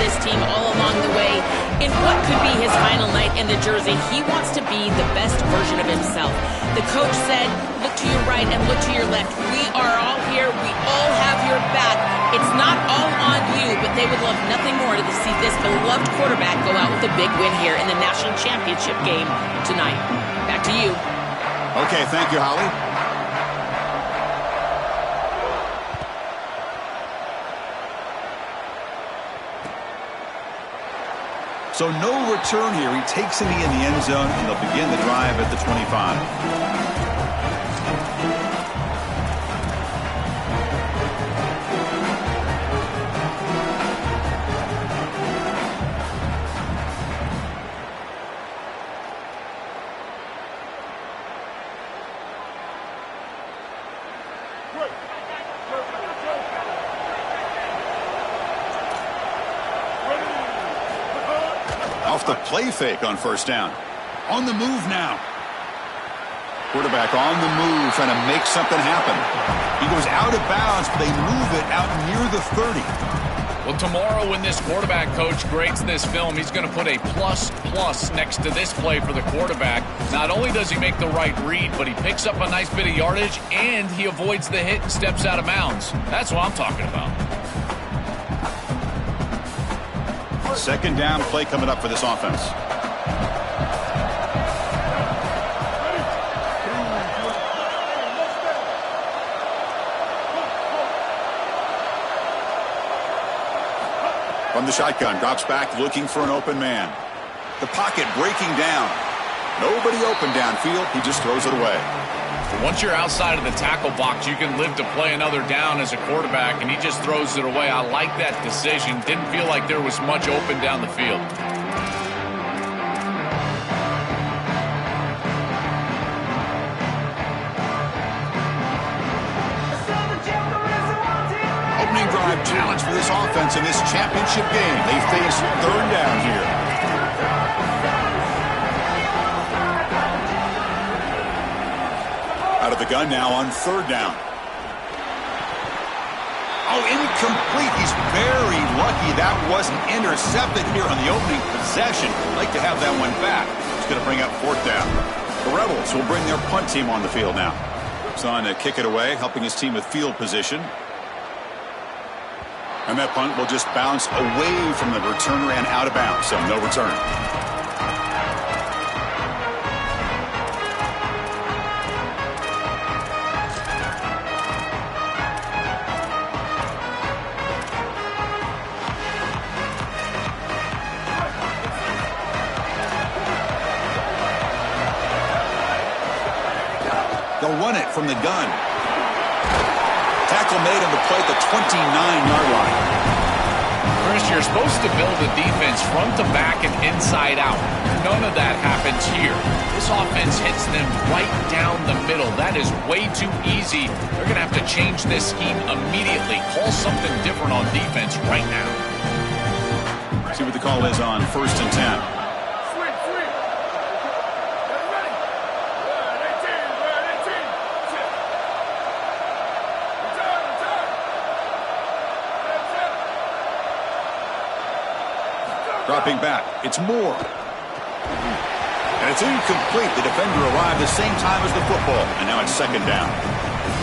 this team all along the way. In what could be his final night in the jersey, he wants to be the best version of himself. The coach said, look to your right and look to your left. We are all here. We all have your back. It's not all on you, but they would love nothing more to see this beloved quarterback go out with a big win here in the national championship game tonight. Back to you. Okay, thank you, Holly. So no return here. He takes it in the end zone, and they'll begin the drive at the 25. Off the play fake on first down. On the move now. Quarterback on the move, trying to make something happen. He goes out of bounds, but they move it out near the 30. Well, tomorrow when this quarterback coach grades this film, he's going to put a plus next to this play for the quarterback. Not only does he make the right read, but he picks up a nice bit of yardage, and he avoids the hit and steps out of bounds. That's what I'm talking about. Second down play coming up for this offense. From the shotgun, drops back looking for an open man. The pocket breaking down. Nobody open downfield. He just throws it away. Once you're outside of the tackle box, you can live to play another down as a quarterback, and he just throws it away. I like that decision. Didn't feel like there was much open down the field. Opening drive challenge for this offense in this championship game. They face third down here. Out of the gun now on third down. Oh, incomplete. He's very lucky that wasn't intercepted here on the opening possession. Like to have that one back. It's going to bring up fourth down. The Rebels will bring their punt team on the field now. It's on to kick it away, helping his team with field position. And that punt will just bounce away from the returner and out of bounds, so no return. They'll run it from the gun. Tackle made on the play at the 29-yard line. Chris, you're supposed to build a defense front to back and inside out. None of that happens here. This offense hits them right down the middle. That is way too easy. They're going to have to change this scheme immediately. Call something different on defense right now. See what the call is on 1st and 10. Dropping back. It's Moore. And it's incomplete. The defender arrived the same time as the football. And now it's second down.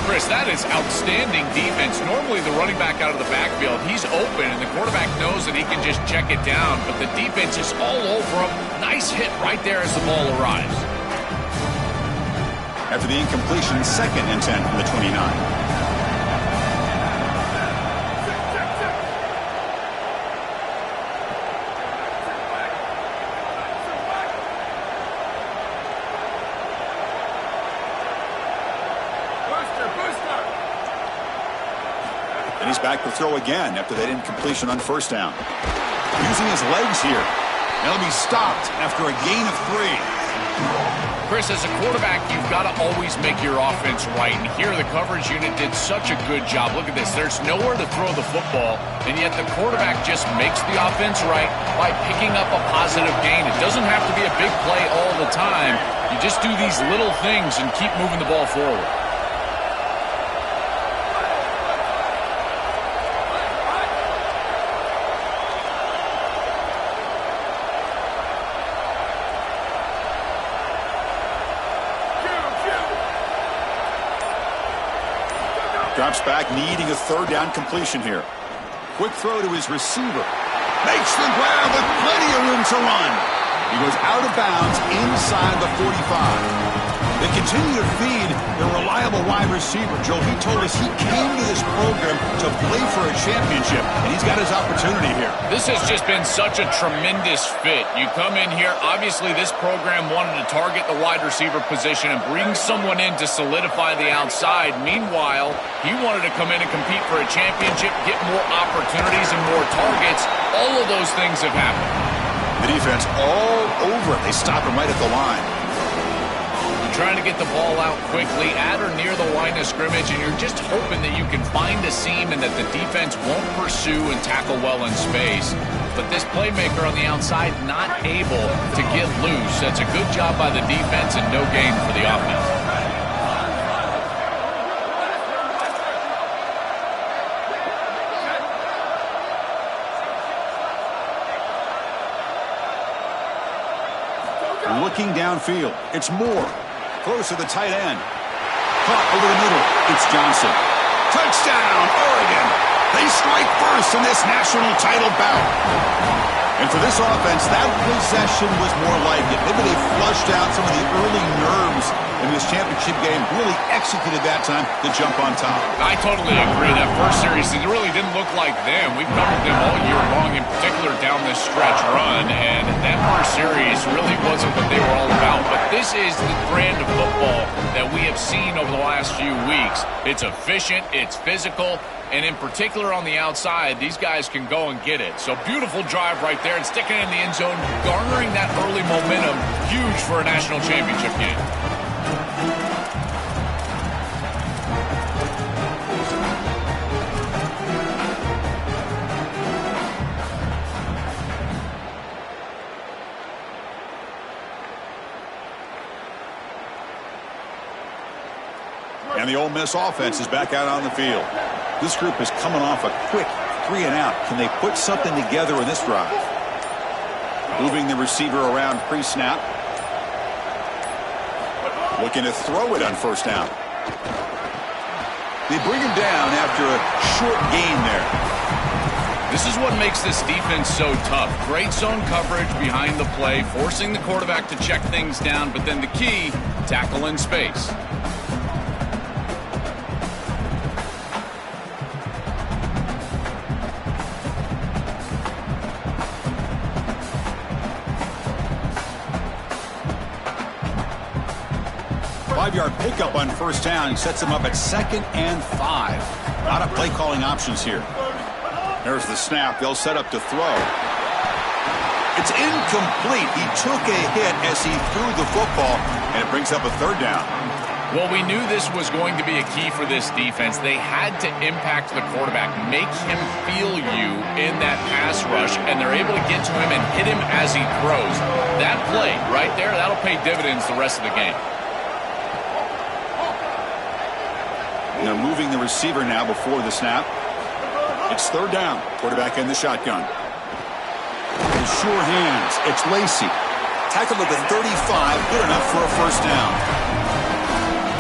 Chris, that is outstanding defense. Normally the running back out of the backfield, he's open, and the quarterback knows that he can just check it down. But the defense is all over him. Nice hit right there as the ball arrives. After the incompletion, 2nd and 10 from the 29. He's back to throw again after that incompletion on first down. Using his legs here. Now he'll be stopped after a gain of 3. Chris, as a quarterback, you've got to always make your offense right. And here the coverage unit did such a good job. Look at this. There's nowhere to throw the football, and yet the quarterback just makes the offense right by picking up a positive gain. It doesn't have to be a big play all the time. You just do these little things and keep moving the ball forward. Drops back, needing a third down completion here. Quick throw to his receiver. Makes the grab with plenty of room to run. He goes out of bounds inside the 45. They continue to feed their reliable wide receiver. Joe, he told us he came to this program to play for a championship, and he's got his opportunity here. This has just been such a tremendous fit. You come in here, obviously this program wanted to target the wide receiver position and bring someone in to solidify the outside. Meanwhile, he wanted to come in and compete for a championship, get more opportunities and more targets. All of those things have happened. The defense all over it. They stop him right at the line. Trying to get the ball out quickly at or near the line of scrimmage, and you're just hoping that you can find a seam and that the defense won't pursue and tackle well in space. But this playmaker on the outside not able to get loose. That's a good job by the defense and no gain for the offense. Looking downfield, it's Moore. Close to the tight end. Caught over the middle. It's Johnson. Touchdown, Oregon. They strike first in this national title bout. And for this offense, that possession was more like it. Maybe they flushed out some of the early nerves in this championship game. Really executed that time to jump on top. I totally agree. That first series, it really didn't look like them. We've covered them all year long, in particular down this stretch run. And that first series really wasn't what they were all about. But this is the brand of football that we have seen over the last few weeks. It's efficient, it's physical, and in particular on the outside, these guys can go and get it. So beautiful drive right there and sticking it in the end zone, garnering that early momentum, huge for a national championship game. And the Ole Miss offense is back out on the field. This group is coming off a quick 3 and out. Can they put something together in this drive? Moving the receiver around pre-snap. Looking to throw it on first down. They bring him down after a short gain there. This is what makes this defense so tough. Great zone coverage behind the play, forcing the quarterback to check things down, but then the key, tackle in space. Five-yard pickup on first down sets him up at 2nd and 5. A lot of play-calling options here. There's the snap. They'll set up to throw. It's incomplete. He took a hit as he threw the football, and it brings up a 3rd down. Well, we knew this was going to be a key for this defense. They had to impact the quarterback, make him feel you in that pass rush, and they're able to get to him and hit him as he throws. That play right there, that'll pay dividends the rest of the game. Now moving the receiver now before the snap. It's 3rd down. Quarterback in the shotgun. With sure hands. It's Lacey. Tackled at the 35. Good enough for a first down.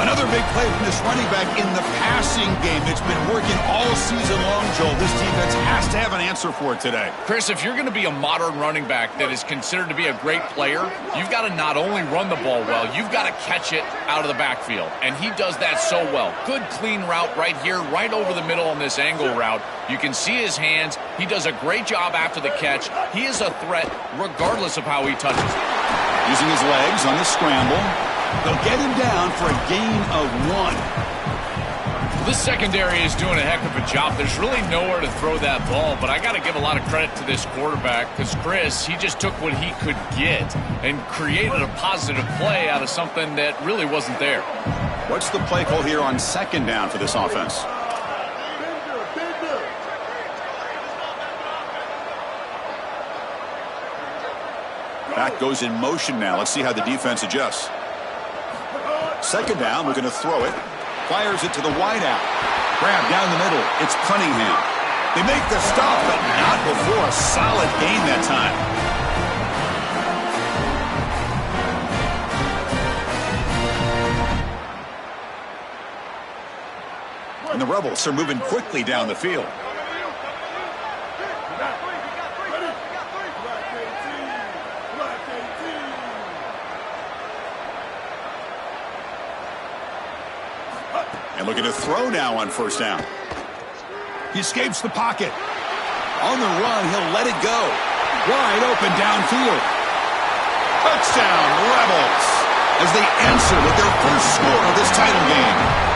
Another big play from this running back in the passing game. It's been working all season long, Joel. This defense has to have an answer for it today. Chris, if you're going to be a modern running back that is considered to be a great player, you've got to not only run the ball well, you've got to catch it out of the backfield. And he does that so well. Good, clean route right here, right over the middle on this angle route. You can see his hands. He does a great job after the catch. He is a threat regardless of how he touches it. Using his legs on the scramble. They'll get him down for a gain of 1. This secondary is doing a heck of a job. There's really nowhere to throw that ball, but I got to give a lot of credit to this quarterback because Chris, he just took what he could get and created a positive play out of something that really wasn't there. What's the play call here on 2nd down for this offense? Back goes in motion now. Let's see how the defense adjusts. 2nd down, we're going to throw it. Fires it to the wideout. Grab down the middle. It's Cunningham. They make the stop, but not before a solid gain that time. And the Rebels are moving quickly down the field. And looking to throw now on first down. He escapes the pocket. On the run, he'll let it go. Wide open downfield. Touchdown, Rebels, as they answer with their first score of this title game.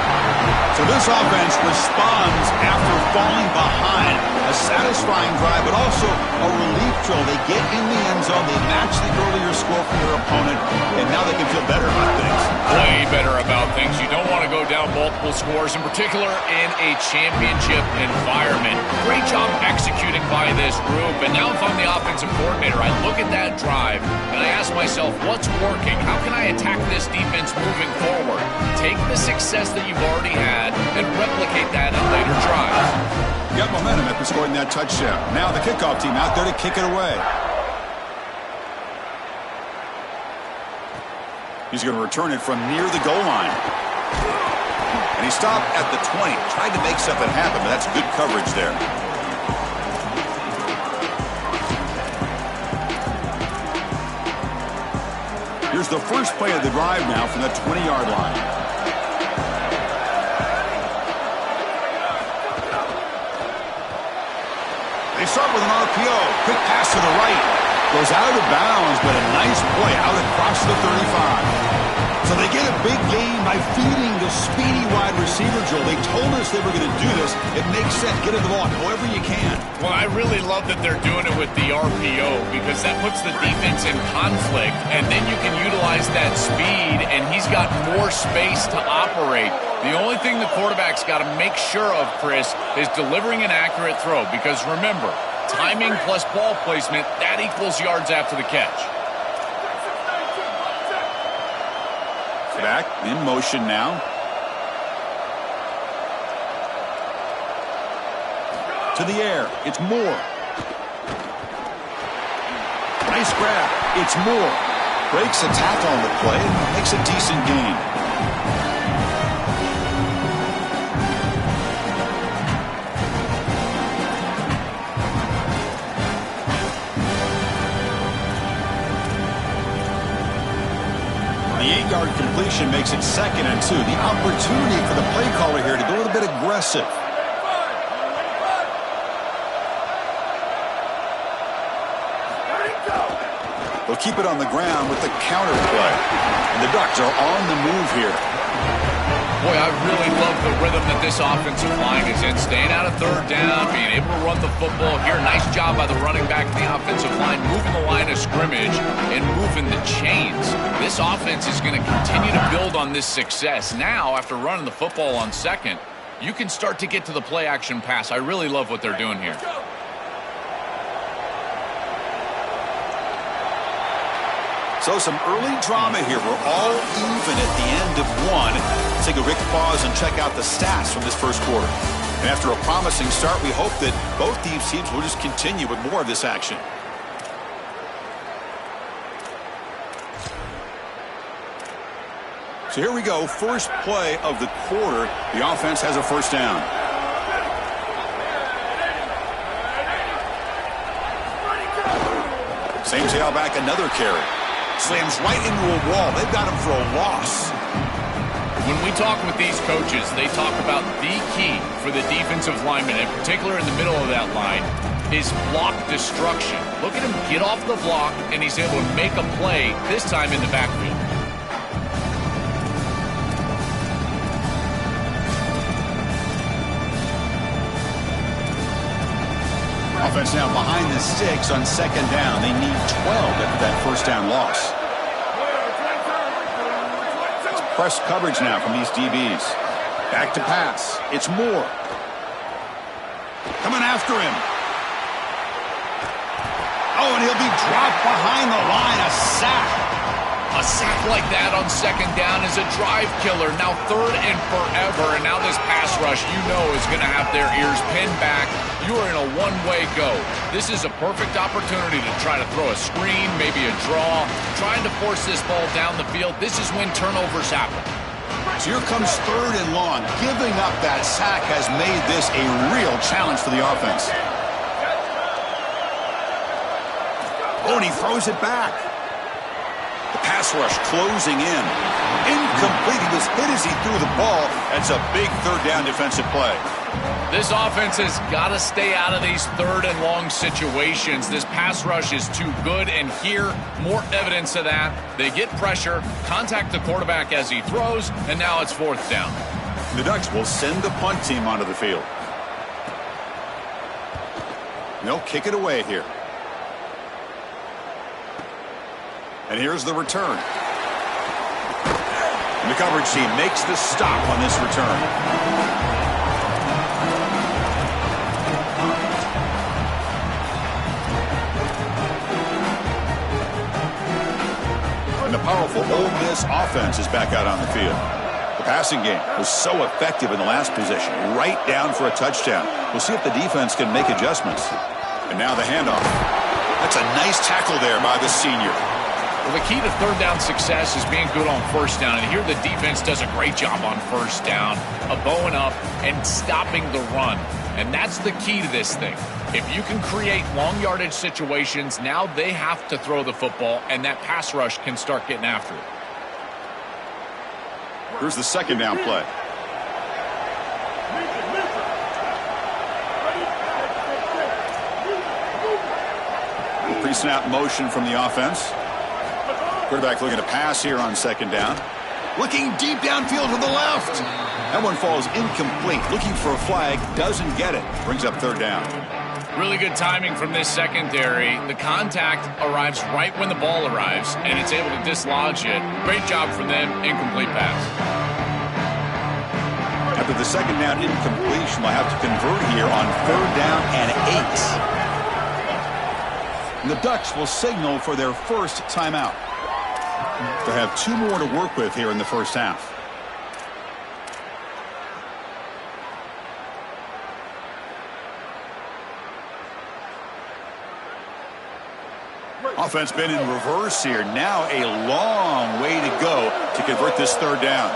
So this offense responds after falling behind. A satisfying drive, but also a relief throw. They get in the end zone. They match the earlier score from their opponent, and now they can feel better about things. Way better about things. You don't want to go down multiple scores, in particular in a championship environment. Great job executing by this group. And now if I'm the offensive coordinator, I look at that drive, and I ask myself, what's working? How can I attack this defense moving forward? Take the success that you've already had and replicate that in later drives. Got momentum after scoring that touchdown. Now the kickoff team out there to kick it away. He's going to return it from near the goal line. And he stopped at the 20. Tried to make something happen, but that's good coverage there. Here's the first play of the drive now from the 20-yard line. They start with an RPO. Quick pass to the right. Goes out of bounds, but a nice play out across the 35. So they get a big gain by feeding the speedy wide receiver, Joel. They told us they were going to do this. It makes sense. Get in the ball however you can. Well, I really love that they're doing it with the RPO because that puts the defense in conflict, and then you can utilize that speed, and he's got more space to operate. The only thing the quarterback's got to make sure of, Chris, is delivering an accurate throw. Because remember, timing plus ball placement, that equals yards after the catch. Back in motion now. To the air. It's Moore. Nice grab. It's Moore. Breaks a tackle on the play and makes a decent gain. The 8-yard completion makes it 2nd and 2. The opportunity for the play caller here to go a little bit aggressive. They'll keep it on the ground with the counter play. And the Ducks are on the move here. Boy, I really love the rhythm that this offensive line is in. Staying out of third down, being able to run the football here. Nice job by the running back and the offensive line, moving the line of scrimmage and moving the chains. This offense is going to continue to build on this success. Now, after running the football on 2nd, you can start to get to the play-action pass. I really love what they're doing here. So some early drama here. We're all even at the end of one. Let's take a quick pause and check out the stats from this first quarter. And after a promising start, we hope that both these teams will just continue with more of this action. So here we go. First play of the quarter. The offense has a first down. Same tailback, another carry. Slams right into a wall. They've got him for a loss. When we talk with these coaches, they talk about the key for the defensive lineman, in particular in the middle of that line, is block destruction. Look at him get off the block, and he's able to make a play, this time in the backfield. Offense now behind the sticks on 2nd down. They need 12 after that first down loss. It's press coverage now from these DBs. Back to pass. It's Moore. Coming after him. Oh, and he'll be dropped behind the line. A sack. A sack like that on 2nd down is a drive killer. Now 3rd and forever, and now this pass rush, you know, is going to have their ears pinned back. You are in a one-way go. This is a perfect opportunity to try to throw a screen, maybe a draw, trying to force this ball down the field. This is when turnovers happen. So here comes 3rd and long. Giving up that sack has made this a real challenge for the offense. Oh, and he throws it back. The pass rush closing in. Incomplete. He was hit as he threw the ball. That's a big 3rd down defensive play. This offense has got to stay out of these 3rd and long situations. This pass rush is too good, and here, more evidence of that. They get pressure, contact the quarterback as he throws, and now it's 4th down. The Ducks will send the punt team onto the field. And they'll kick it away here. And here's the return. And the coverage team makes the stop on this return. The powerful Ole Miss offense is back out on the field. The passing game was so effective in the last possession, right down for a touchdown. We'll see if the defense can make adjustments. And now the handoff. That's a nice tackle there by the senior. Well, the key to 3rd down success is being good on 1st down, and here the defense does a great job on 1st down, bowing up and stopping the run. And that's the key to this thing. If you can create long yardage situations, now they have to throw the football, and that pass rush can start getting after it. Here's the 2nd down play. Pre-snap motion from the offense. Quarterback looking to pass here on 2nd down. Looking deep downfield to the left. That one falls incomplete. Looking for a flag. Doesn't get it. Brings up 3rd down. Really good timing from this secondary. The contact arrives right when the ball arrives, and it's able to dislodge it. Great job from them. Incomplete pass. After the 2nd down incompletion, they'll have to convert here on 3rd down and 8. And the Ducks will signal for their first timeout. They'll have 2 more to work with here in the first half. Offense been in reverse here. Now a long way to go to convert this 3rd down.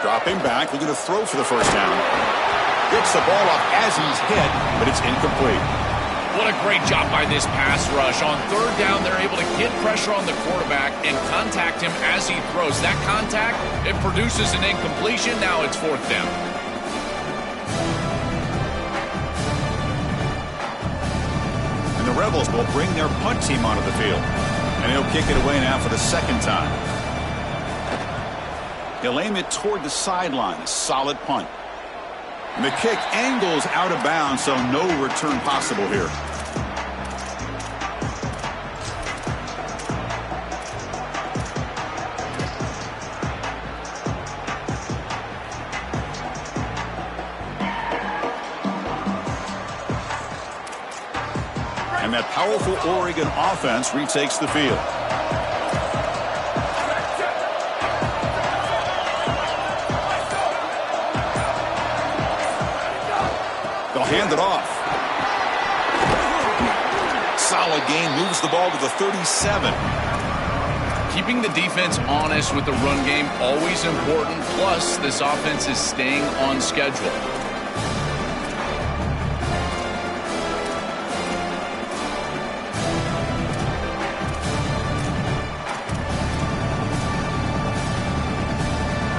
Dropping back, looking to throw for the 1st down. Gets the ball off as he's hit, but it's incomplete. What a great job by this pass rush. On 3rd down, they're able to get pressure on the quarterback and contact him as he throws. That contact, it produces an incompletion. Now it's 4th down. The Rebels will bring their punt team onto the field. And he'll kick it away now for the 2nd time. He'll aim it toward the sideline. A solid punt. And the kick angles out of bounds, so no return possible here. And that powerful Oregon offense retakes the field. They'll hand it off. Solid gain, moves the ball to the 37. Keeping the defense honest with the run game, always important. Plus, this offense is staying on schedule.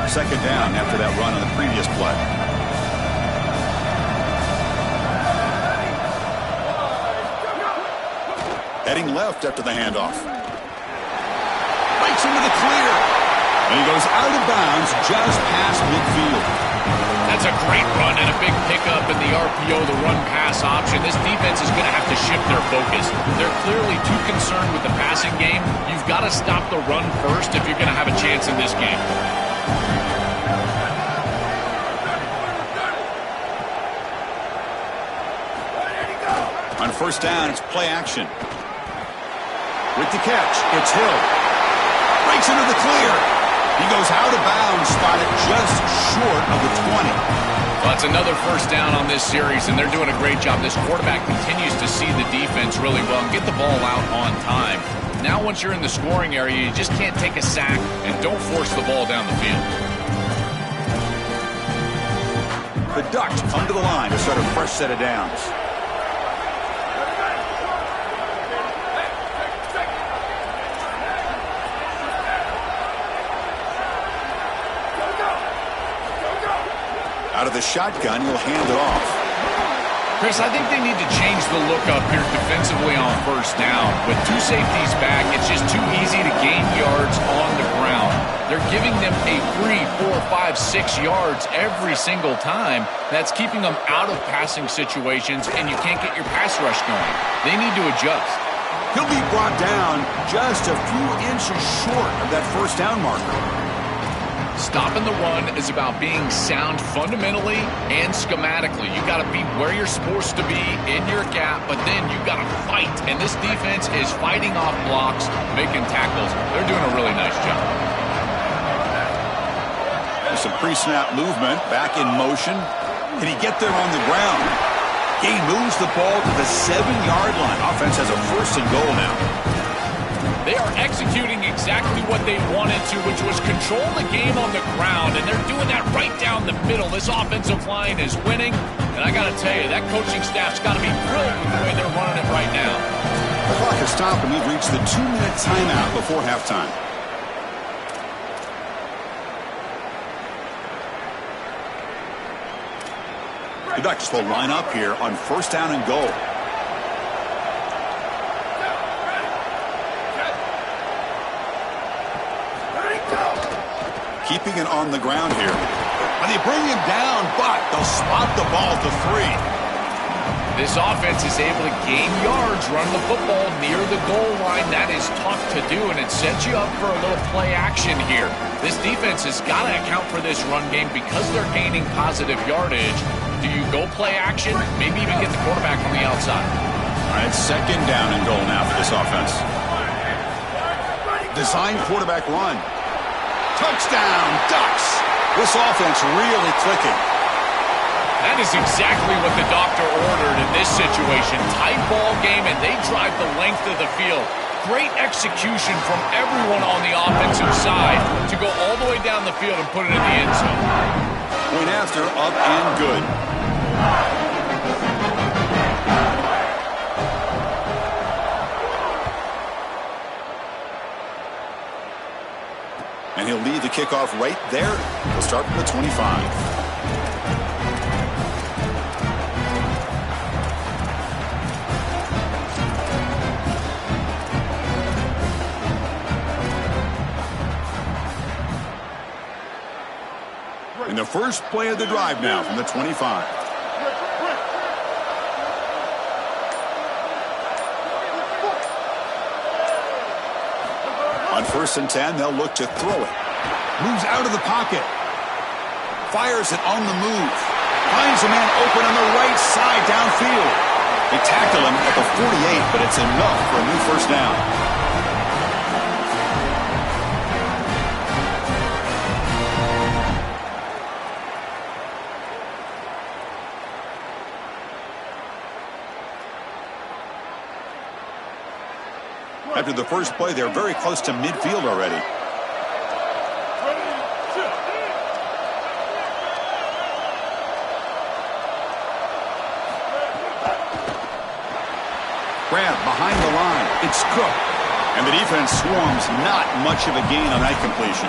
Second down after that run on the previous play. Heading left after the handoff. Breaks into the clear. And he goes out of bounds just past midfield. That's a great run and a big pickup in the RPO, the run-pass option. This defense is going to have to shift their focus. They're clearly too concerned with the passing game. You've got to stop the run first if you're going to have a chance in this game. On 1st down, it's play action. With the catch, it's Hill. Breaks into the clear. He goes out of bounds, spotted just short of the 20. Well, it's another first down on this series, and they're doing a great job. This quarterback continues to see the defense really well and get the ball out on time. Now once you're in the scoring area, you just can't take a sack and don't force the ball down the field. The Ducks come to the line to start a fresh set of downs. Out of the shotgun, he'll hand it off. Chris, I think they need to change the look up here defensively on first down. With two safeties back, it's just too easy to gain yards on the ground. They're giving them a free 4, 5, 6 yards every single time. That's keeping them out of passing situations, and you can't get your pass rush going. They need to adjust. He'll be brought down just a few inches short of that first down marker. Stopping the run is about being sound fundamentally and schematically. You got to be where you're supposed to be in your gap, but then you got to fight. And this defense is fighting off blocks, making tackles. They're doing a really nice job. There's some pre-snap movement, back in motion. Can he get there on the ground? He moves the ball to the 7-yard line. Offense has a first and goal now. They are executing exactly what they wanted to, which was control the game on the ground, and they're doing that right down the middle. This offensive line is winning, and I got to tell you, that coaching staff's got to be thrilled with the way they're running it right now. The clock has stopped, and we've reached the 2-minute timeout before halftime. The Ducks will line up here on first down and goal. Keeping it on the ground here. And they bring him down, but they'll spot the ball to 3. This offense is able to gain yards, run the football near the goal line. That is tough to do, and it sets you up for a little play action here. This defense has got to account for this run game because they're gaining positive yardage. Do you go play action? Maybe even get the quarterback on the outside. All right, second down and goal now for this offense. Design quarterback run. Touchdown, Ducks. This offense really clicking. That is exactly what the doctor ordered in this situation. Tight ball game, and they drive the length of the field. Great execution from everyone on the offensive side to go all the way down the field and put it in the end zone. Point after, up and good. And he'll lead the kickoff right there. We'll start from the 25. And the first play of the drive now from the 25. On first and 10, they'll look to throw it. Moves out of the pocket. Fires it on the move. Finds a man open on the right side downfield. They tackle him at the 48, but it's enough for a new first down. After the first play, they're very close to midfield already. Grab behind the line. It's Cook. And the defense swarms. Not much of a gain on that completion.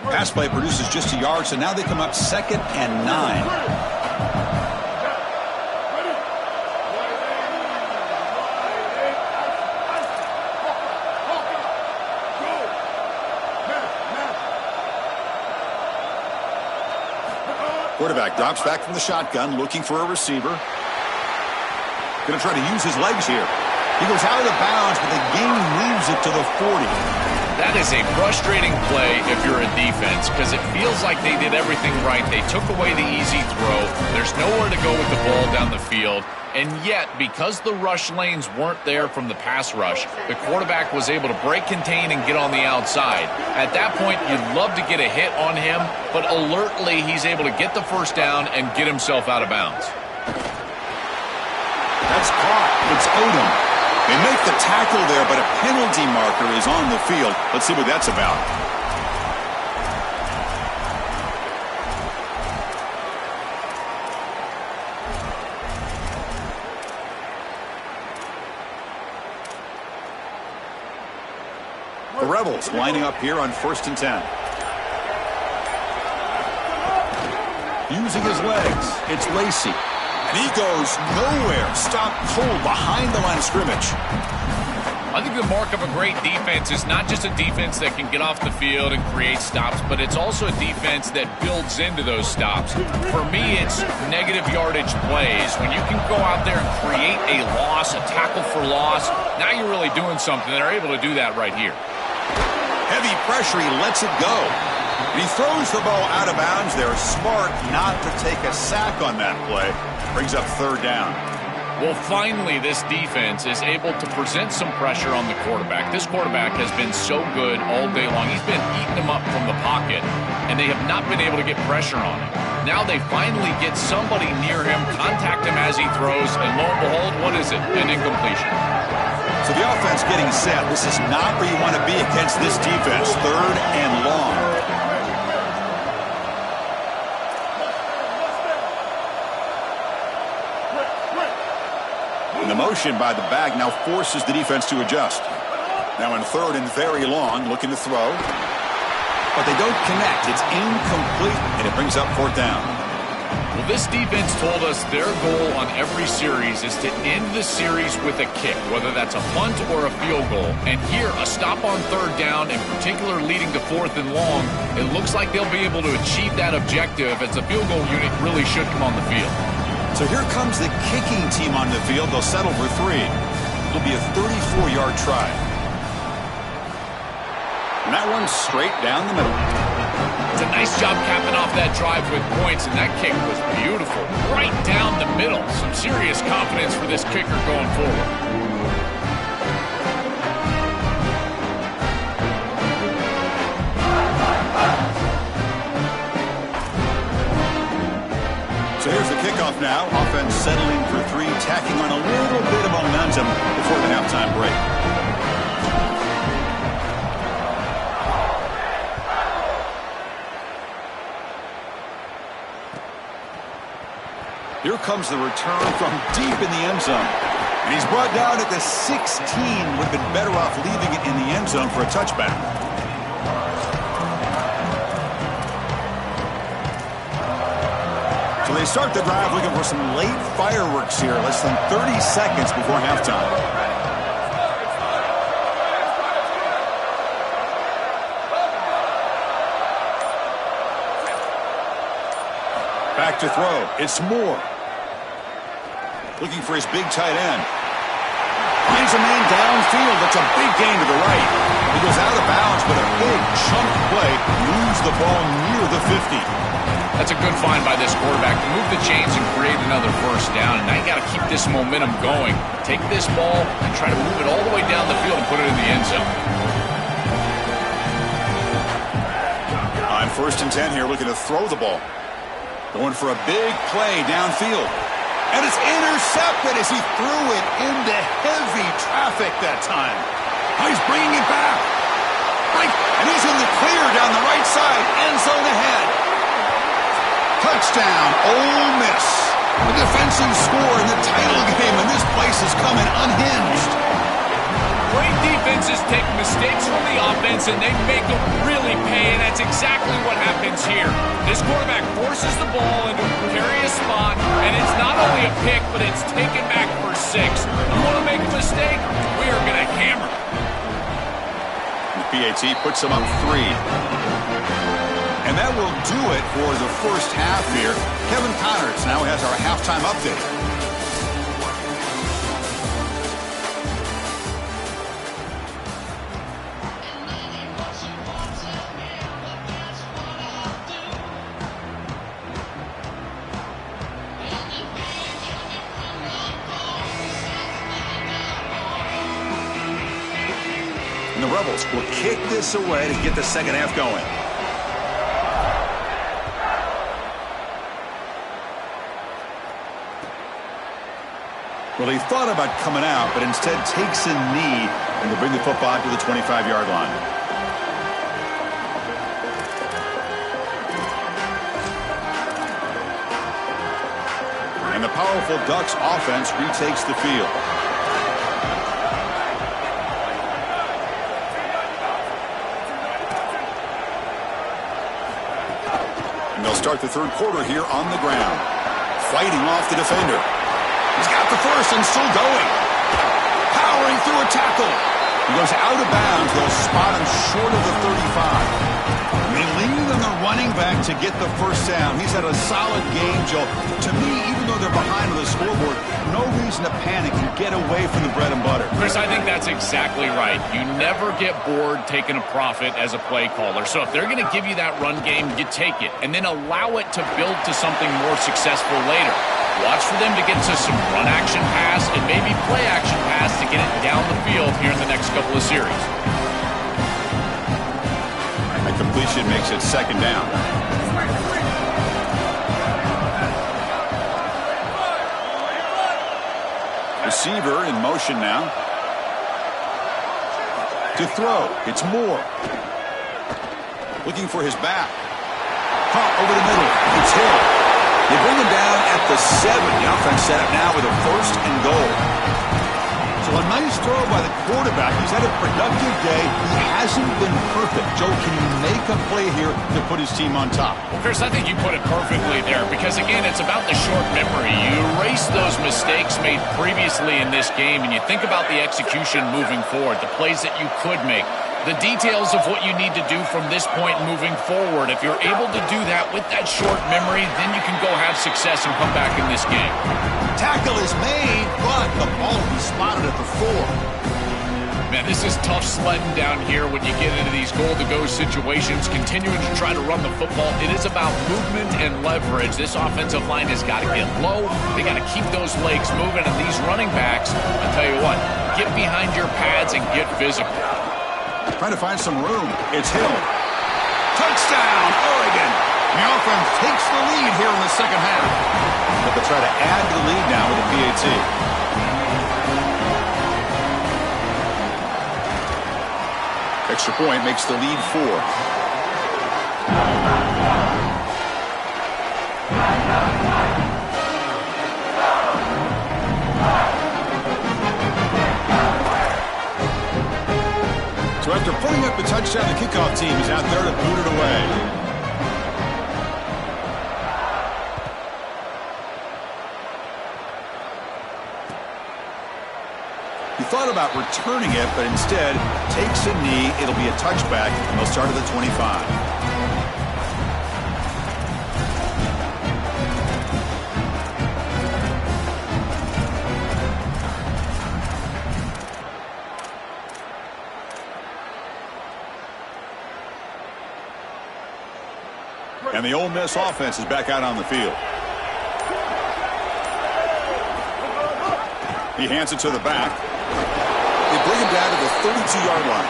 Pass play produces just a yard, so now they come up 2nd and 9. Quarterback drops back from the shotgun, looking for a receiver. Going to try to use his legs here. He goes out of the bounds, but the game moves it out to the 40. That is a frustrating play if you're a defense because it feels like they did everything right. They took away the easy throw. There's nowhere to go with the ball down the field. And yet, because the rush lanes weren't there from the pass rush, the quarterback was able to break contain and get on the outside. At that point, you'd love to get a hit on him, but alertly, he's able to get the first down and get himself out of bounds. That's caught. It's Odom. They make the tackle there, but a penalty marker is on the field. Let's see what that's about. The Rebels lining up here on 1st and 10. Using his legs, it's Lacey. And he goes nowhere. Stopped cold behind the line of scrimmage. I think the mark of a great defense is not just a defense that can get off the field and create stops, but it's also a defense that builds into those stops. For me, it's negative yardage plays. When you can go out there and create a loss, a tackle for loss, now you're really doing something. They're able to do that right here. Heavy pressure, he lets it go. And he throws the ball out of bounds there. Smart not to take a sack on that play. Brings up 3rd down. Well, finally, this defense is able to present some pressure on the quarterback. This quarterback has been so good all day long. He's been eating them up from the pocket, and they have not been able to get pressure on him. Now they finally get somebody near him, contact him as he throws, and lo and behold, what is it? An incompletion. So the offense getting set. This is not where you want to be against this defense. 3rd and long. The motion by the back now forces the defense to adjust. Now in 3rd and very long, looking to throw. But they don't connect. It's incomplete, and it brings up 4th down. Well, this defense told us their goal on every series is to end the series with a kick, whether that's a punt or a field goal. And here, a stop on 3rd down, in particular leading to 4th and long, it looks like they'll be able to achieve that objective as the field goal unit really should come on the field. So here comes the kicking team on the field. They'll settle for 3. It'll be a 34-yard try. And that one's straight down the middle. It's a nice job capping off that drive with points, and that kick was beautiful. Right down the middle. Some serious confidence for this kicker going forward. So here's the kickoff now. Offense settling for 3, tacking on a little bit of momentum before the halftime break. Here comes the return from deep in the end zone. And he's brought down at the 16. Would have been better off leaving it in the end zone for a touchback. So they start the drive looking for some late fireworks here. Less than 30 seconds before halftime. Back to throw. It's Moore. Looking for his big tight end. Finds a man downfield. That's a big gain to the right. He goes out of bounds, but a big chunk play. Moves the ball near the 50. That's a good find by this quarterback to move the chains and create another first down. And now you got to keep this momentum going. Take this ball and try to move it all the way down the field and put it in the end zone. On 1st and 10 here, looking to throw the ball. Going for a big play downfield. And it's intercepted as he threw it into heavy traffic that time. Oh, he's bringing it back. And he's in the clear down the right side. End zone ahead. Touchdown, Ole Miss. A defensive score in the title game, and this place is coming unhinged. Great defenses take mistakes from the offense, and they make them really pay, and that's exactly what happens here. This quarterback forces the ball into a precarious spot, and it's not only a pick, but it's taken back for 6. You want to make a mistake? We are going to hammer. The PAT puts them up 3. And that will do it for the first half here. Kevin Connors now has our halftime update. And the Rebels will kick this away to get the second half going. Well, he thought about coming out, but instead takes a knee, and they'll bring the football to the 25-yard line. And the powerful Ducks offense retakes the field. And they'll start the third quarter here on the ground. Fighting off the defender. He's got the first and still going. Powering through a tackle. He goes out of bounds. They'll spot him short of the 35. And they lean on the running back to get the first down. He's had a solid game, Joe. To me, even though they're behind on the scoreboard, no reason to panic and get away from the bread and butter. Chris, I think that's exactly right. You never get bored taking a profit as a play caller. So if they're going to give you that run game, you take it. And then allow it to build to something more successful later. Watch for them to get to some run action pass and maybe play action pass to get it down the field here in the next couple of series. That completion makes it second down. Receiver in motion now. To throw. It's Moore. Looking for his back. Caught over the middle. It's Hill. They bring him down at the 7. The offense set up now with a first and goal. So a nice throw by the quarterback. He's had a productive day. He hasn't been perfect. Joe, can he make a play here to put his team on top? Well, Chris, I think you put it perfectly there because, again, it's about the short memory. You erase those mistakes made previously in this game, and you think about the execution moving forward, the plays that you could make. The details of what you need to do from this point moving forward. If you're able to do that with that short memory, then you can go have success and come back in this game. Tackle is made, but the ball will be spotted at the 4. Man, this is tough sledding down here when you get into these goal-to-go situations, continuing to try to run the football. It is about movement and leverage. This offensive line has got to get low. They got to keep those legs moving, and these running backs, I'll tell you what, get behind your pads and get physical. Trying to find some room. It's Hill. Touchdown, Oregon. The offense takes the lead here in the second half. But they'll try to add to the lead now with a PAT. Extra point makes the lead 4. So after putting up the touchdown, the kickoff team is out there to boot it away. He thought about returning it, but instead takes a knee. It'll be a touchback, and they'll start at the 25. And the Ole Miss offense is back out on the field. He hands it to the back. They bring him down to the 32-yard line.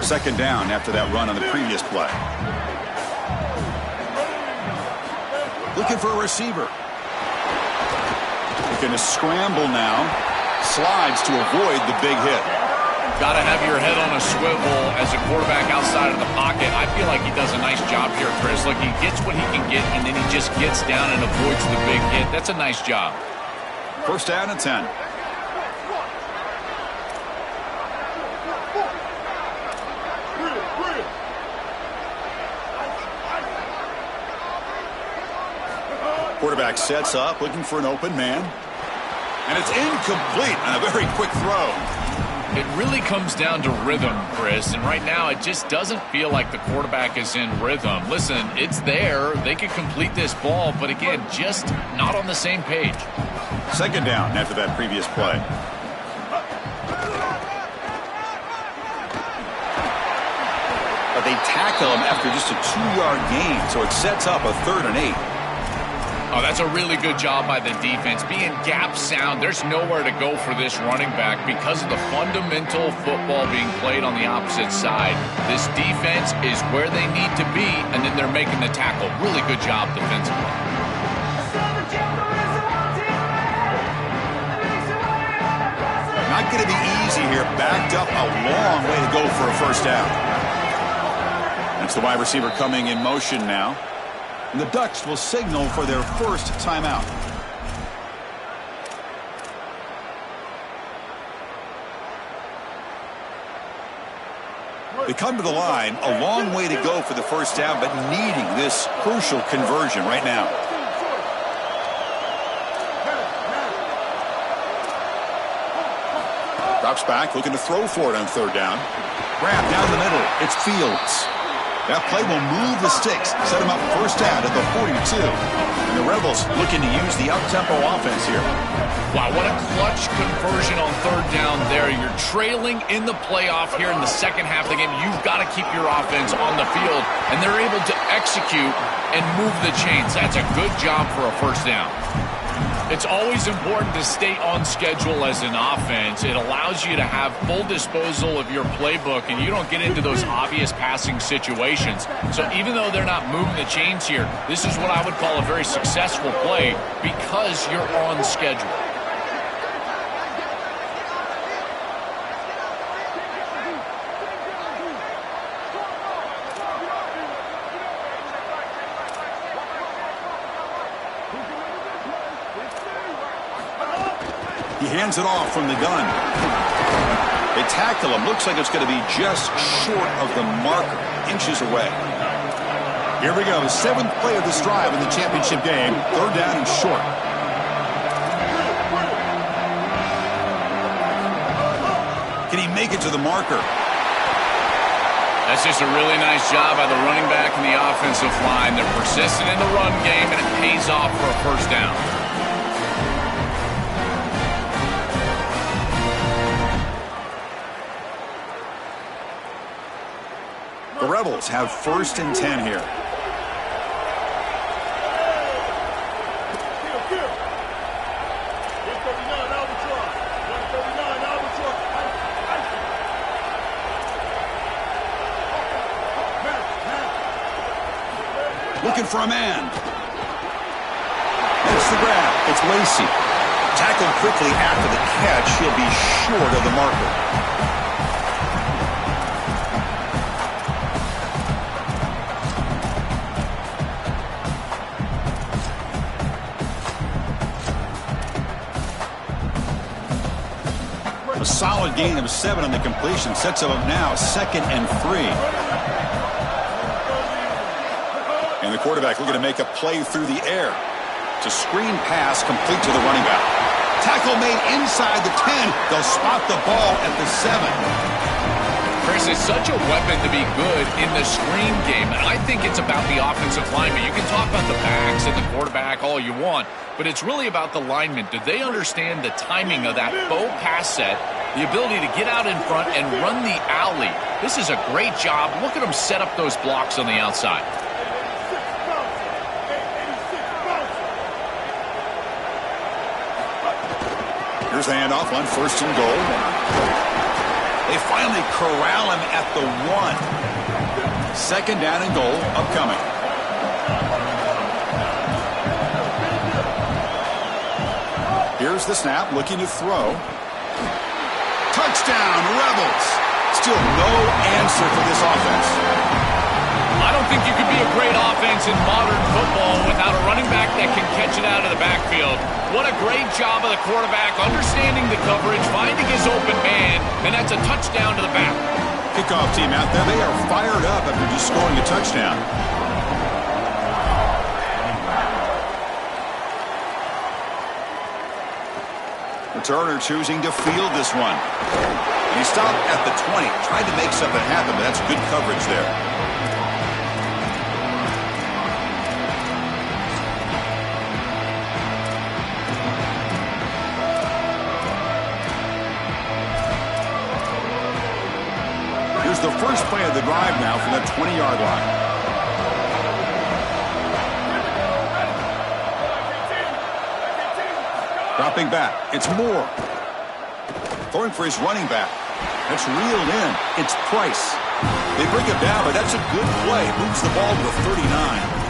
Second down after that run on the previous play. Looking for a receiver. He's going to scramble now. Slides to avoid the big hit. Got to have your head on a swivel as a quarterback outside of the pocket. I feel like he does a nice job here, Chris. Look, he gets what he can get, and then he just gets down and avoids the big hit. That's a nice job. First down and 10. Quarterback sets up, looking for an open man. And it's incomplete on a very quick throw. It really comes down to rhythm, Chris. And right now, it just doesn't feel like the quarterback is in rhythm. Listen, it's there. They could complete this ball, but again, just not on the same page. Second down after that previous play. They tackle him after just a 2-yard gain, so it sets up a 3rd and 8. Oh, that's a really good job by the defense. Being gap sound, there's nowhere to go for this running back because of the fundamental football being played on the opposite side. This defense is where they need to be, and then they're making the tackle. Really good job defensively. Not going to be easy here. Backed up a long way to go for a first down. That's the wide receiver coming in motion now. And the Ducks will signal for their first timeout. They come to the line, a long way to go for the first down, but needing this crucial conversion right now. Drops back, looking to throw for it on 3rd down. Grab down the middle. It's Fields. That play will move the sticks, set him up first down at the 42. And the Rebels looking to use the up-tempo offense here. Wow, what a clutch conversion on 3rd down there. You're trailing in the playoff here in the second half of the game. You've got to keep your offense on the field, and they're able to execute and move the chains. That's a good job for a first down. It's always important to stay on schedule as an offense. It allows you to have full disposal of your playbook, and you don't get into those obvious passing situations. So even though they're not moving the chains here, this is what I would call a very successful play because you're on schedule. He hands it off from the gun. They tackle him. Looks like it's going to be just short of the marker, inches away. Here we go. 7th play of this drive in the championship game. 3rd down and short. Can he make it to the marker? That's just a really nice job by the running back and the offensive line. They're persistent in the run game, and it pays off for a first down. The Rebels have 1st and 10 here. Looking for a man. That's the grab. It's Lacey. Tackled quickly after the catch. He'll be short of the marker. A solid gain of 7 on the completion sets him up now 2nd and 3. And the quarterback looking to make a play through the air. It's a screen pass complete to the running back. Tackle made inside the 10. They'll spot the ball at the 7. Chris, is such a weapon to be good in the screen game, and I think it's about the offensive lineman. You can talk about the backs and the quarterback all you want, but it's really about the linemen. Do they understand the timing of that faux pass set, the ability to get out in front and run the alley? This is a great job. Look at them set up those blocks on the outside. Here's the handoff on 1st and goal. They finally corral him at the 1. 2nd down and goal upcoming. Here's the snap, looking to throw. Touchdown, Rebels. Still no answer for this offense. I don't think you could be a great offense in modern football without a running back that can catch it out of the backfield. What a great job of the quarterback, understanding the coverage, finding his open man, and that's a touchdown to the back. Kickoff team out there, they are fired up after just scoring a touchdown. Returner choosing to field this one. And he stopped at the 20, tried to make something happen, but that's good coverage there. the first play of the drive now from the 20-yard line. Dropping back. It's Moore. Throwing for his running back. That's reeled in. It's Price. They bring him down, but that's a good play. Moves the ball to the 39.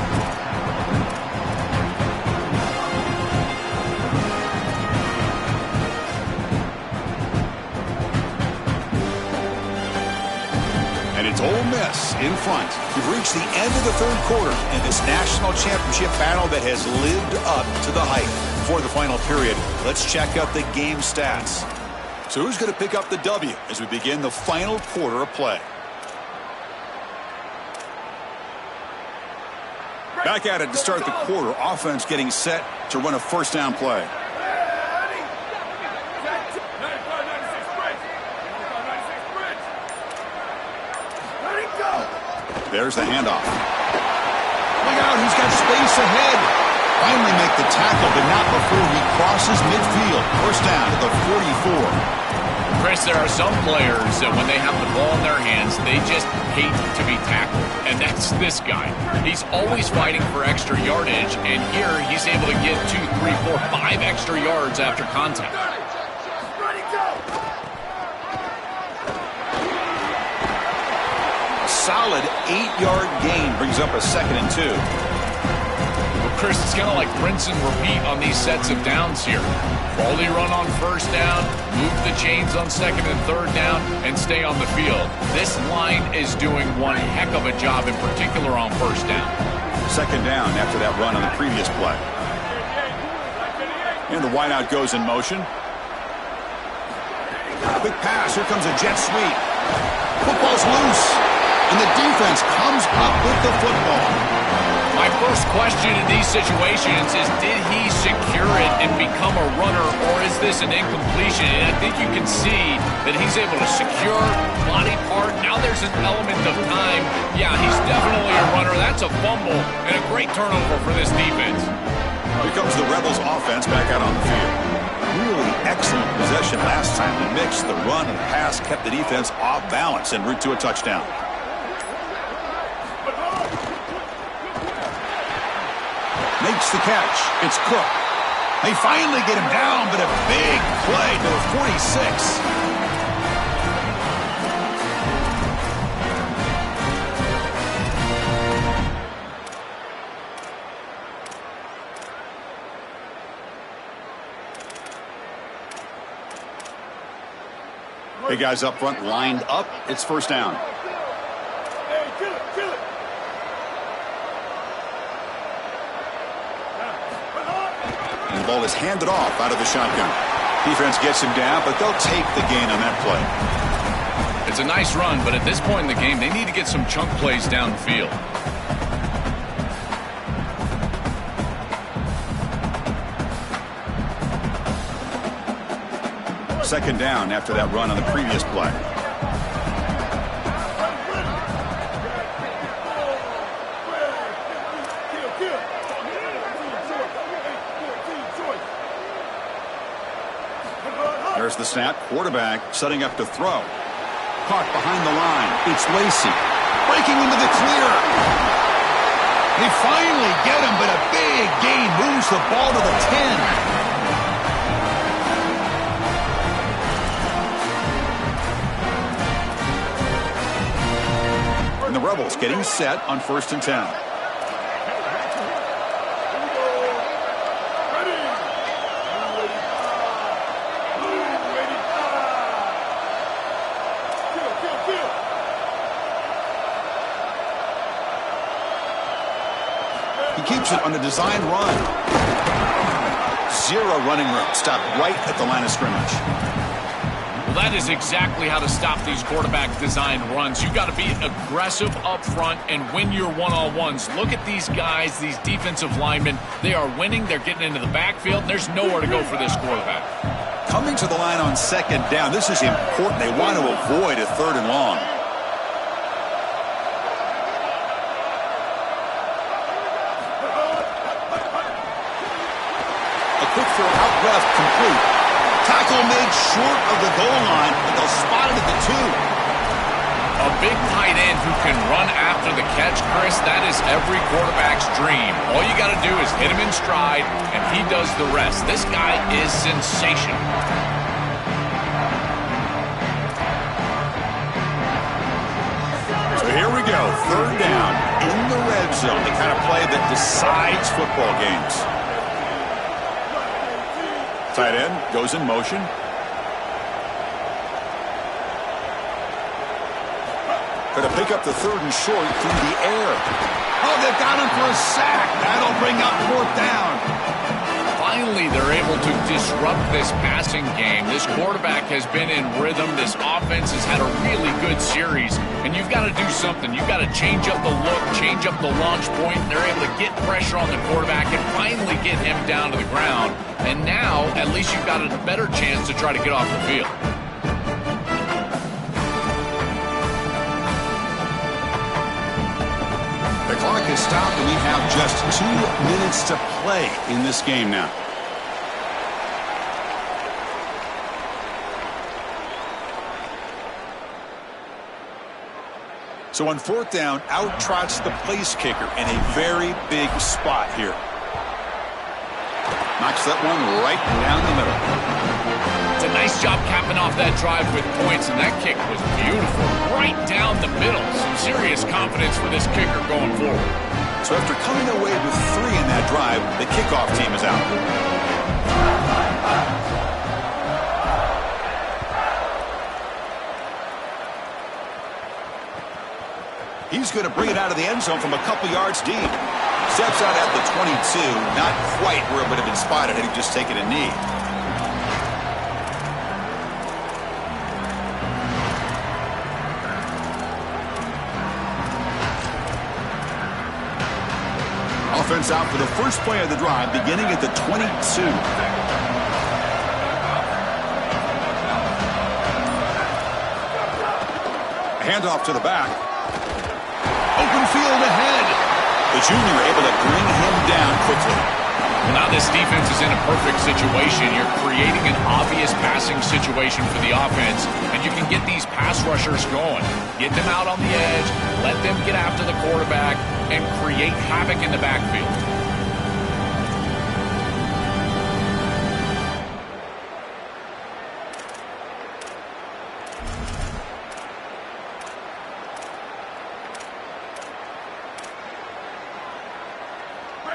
And it's Ole Miss in front. We've reached the end of the third quarter in this national championship battle that has lived up to the hype. Before the final period, let's check out the game stats. So who's going to pick up the W as we begin the final quarter of play? Back at it to start the quarter. Offense getting set to run a first down play. There's the handoff. Look out, he's got space ahead. Finally make the tackle, but not before he crosses midfield. First down to the 44. Chris, there are some players that when they have the ball in their hands, they just hate to be tackled. And that's this guy. He's always fighting for extra yardage, and here he's able to get 2, 3, 4, 5 extra yards after contact. A solid 8-yard gain brings up a 2nd and 2. Chris, it's kind of like rinse and repeat on these sets of downs here. Quality run on first down, move the chains on 2nd and 3rd down, and stay on the field. This line is doing one heck of a job, in particular on first down. 2nd down after that run on the previous play. And the wideout goes in motion. Quick pass. Here comes a jet sweep. Football's loose. And the defense comes up with the football. My first question in these situations is, did he secure it and become a runner, or is this an incompletion? And I think you can see that he's able to secure body part. Now there's an element of time. Yeah, he's definitely a runner. That's a fumble and a great turnover for this defense. Here comes the Rebels offense back out on the field. Really excellent possession last time. The mix, the run, and the pass kept the defense off balance en route to a touchdown. Makes the catch. It's Cook. They finally get him down, but a big play to the 46. Hey, guys up front lined up. It's first down. The ball is handed off out of the shotgun. Defense gets him down, but they'll take the gain on that play. It's a nice run, but at this point in the game, they need to get some chunk plays downfield. Second down after that run on the previous play. There's the snap. Quarterback setting up to throw. Caught behind the line. It's Lacey. Breaking into the clear. They finally get him, but a big gain moves the ball to the 10. And the Rebels getting set on 1st and 10. Keeps it on a design run. 0 running room. Stopped right at the line of scrimmage. Well, that is exactly how to stop these quarterback design runs. You've got to be aggressive up front and win your one-on-ones. Look at these guys, these defensive linemen. They are winning. They're getting into the backfield. There's nowhere to go for this quarterback. Coming to the line on 2nd down. This is important. They want to avoid a 3rd and long. Quick throw out left, complete. Tackle made short of the goal line, but they'll spot it at the 2. A big tight end who can run after the catch, Chris, that is every quarterback's dream. All you got to do is hit him in stride, and he does the rest. This guy is sensational. So here we go, third down in the red zone, the kind of play that decides football games. Tight end goes in motion. Going to pick up the third and short through the air. Oh, they've got him for a sack. That'll bring up fourth down. Finally, they're able to disrupt this passing game. This quarterback has been in rhythm. This offense has had a really good series. And you've got to do something. You've got to change up the look, change up the launch point. They're able to get pressure on the quarterback and finally get him down to the ground. And now, at least you've got a better chance to try to get off the field. The clock is stopped, and we have just 2 minutes to play in this game now. So on fourth down, out trots the place kicker in a very big spot here. Knocks that one right down the middle. It's a nice job capping off that drive with points, and that kick was beautiful. Right down the middle. Some serious confidence for this kicker going forward. So after coming away with 3 in that drive, the kickoff team is out. He's going to bring it out of the end zone from a couple yards deep. Steps out at the 22, not quite where it would have been spotted had he just taken a knee. Offense out for the first play of the drive, beginning at the 22. Handoff to the back. Open field ahead. The junior able to bring him down quickly. Well, now this defense is in a perfect situation. You're creating an obvious passing situation for the offense, and you can get these pass rushers going. Get them out on the edge, let them get after the quarterback, and create havoc in the backfield.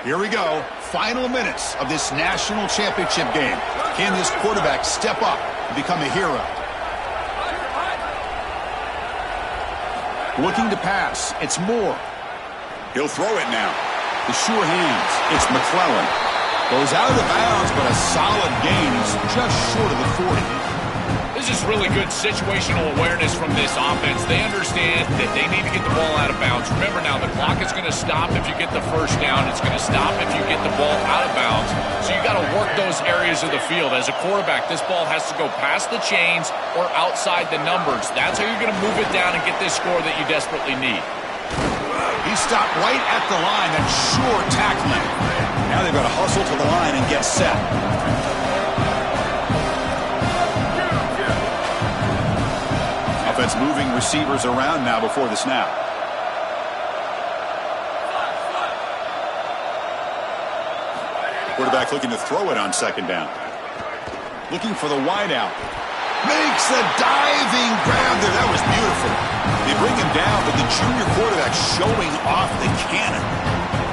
Here we go. Final minutes of this national championship game. Can this quarterback step up and become a hero? Looking to pass. It's Moore. He'll throw it now. The sure hands. It's McClellan. Goes out of bounds, but a solid gain. He's just short of the 40. This is really good situational awareness from this offense. They understand that they need to get the ball out of bounds. Remember now, the clock is going to stop if you get the first down. It's going to stop if you get the ball out of bounds. So you got to work those areas of the field. As a quarterback, this ball has to go past the chains or outside the numbers. That's how you're going to move it down and get this score that you desperately need. He stopped right at the line. That's sure tackling. Now they've got to hustle to the line and get set. Offense moving receivers around now before the snap. Quarterback looking to throw it on second down. Looking for the wide out. Makes a diving grab there. That was beautiful. They bring him down, but the junior quarterback showing off the cannon.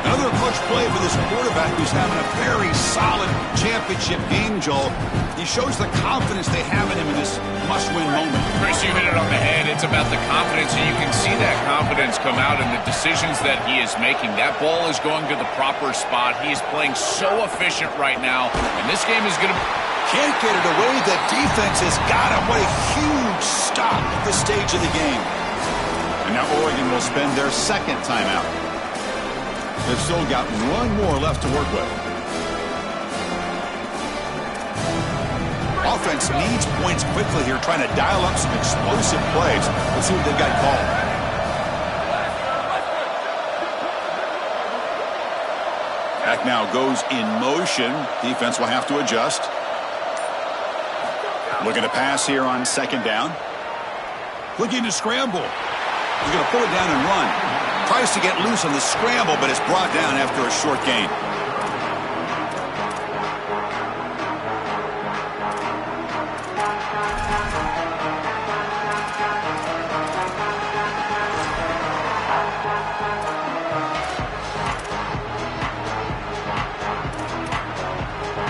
Another clutch play for this quarterback who's having a very solid championship game, Joel. He shows the confidence they have in him in this must-win moment. Chris, you hit it on the head. It's about the confidence, and you can see that confidence come out in the decisions that he is making. That ball is going to the proper spot. He is playing so efficient right now, and this game is going to... Can't get it away. The defense has got him. What a huge stop at this stage of the game. And now Oregon will spend their second timeout. They've still got one more left to work with. Offense needs points quickly here, trying to dial up some explosive plays. Let's see what they've got called. Back now goes in motion. Defense will have to adjust. Looking to pass here on second down. Looking to scramble. He's going to pull it down and run. Tries to get loose on the scramble, but it's brought down after a short gain.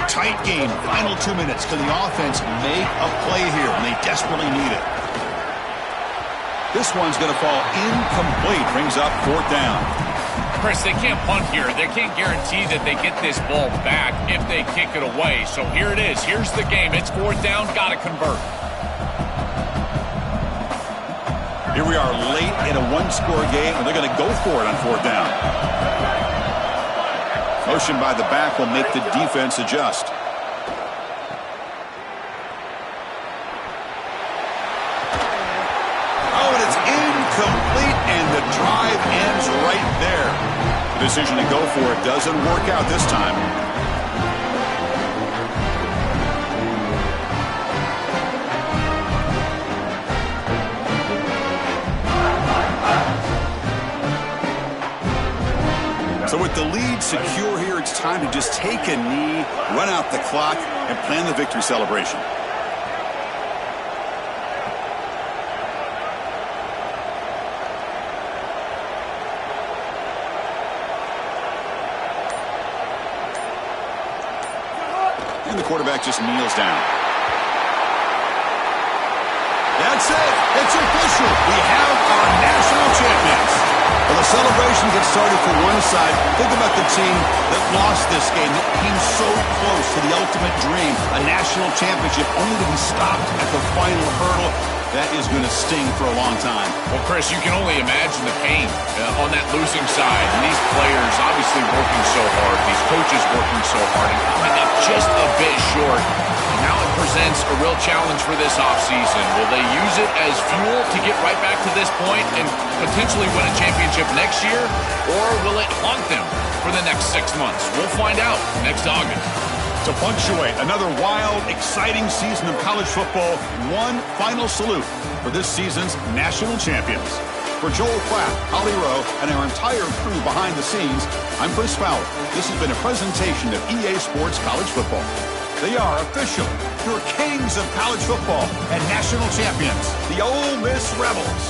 Tight game. Final 2 minutes. Can the offense make a play here when they desperately need it? This one's going to fall incomplete. Brings up 4th down. Chris, they can't punt here. They can't guarantee that they get this ball back if they kick it away. So here it is. Here's the game. It's 4th down. Got to convert. Here we are late in a one-score game, and they're going to go for it on 4th down. Motion by the back will make the defense adjust. Oh, and it's incomplete, and the drive ends right there. The decision to go for it doesn't work out this time. So with the lead secure here, it's time to just take a knee, run out the clock, and plan the victory celebration. And the quarterback just kneels down. That's it. It's official. We have our national champions. Well, the celebration gets started for one side. Think about the team that lost this game, that came so close to the ultimate dream, a national championship, only to be stopped at the final hurdle. That is going to sting for a long time. Well, Chris, you can only imagine the pain on that losing side. And these players obviously working so hard, these coaches working so hard, and coming up just a bit short. And now it presents a real challenge for this offseason. Will they use it as fuel to get right back to this point and potentially win a championship next year? Or will it haunt them for the next 6 months? We'll find out next August. To punctuate another wild, exciting season of college football, one final salute for this season's national champions. For Joel Clapp, Holly Rowe, and our entire crew behind the scenes, I'm Chris Fowler. This has been a presentation of EA Sports College Football. They are official, your kings of college football and national champions, the Ole Miss Rebels.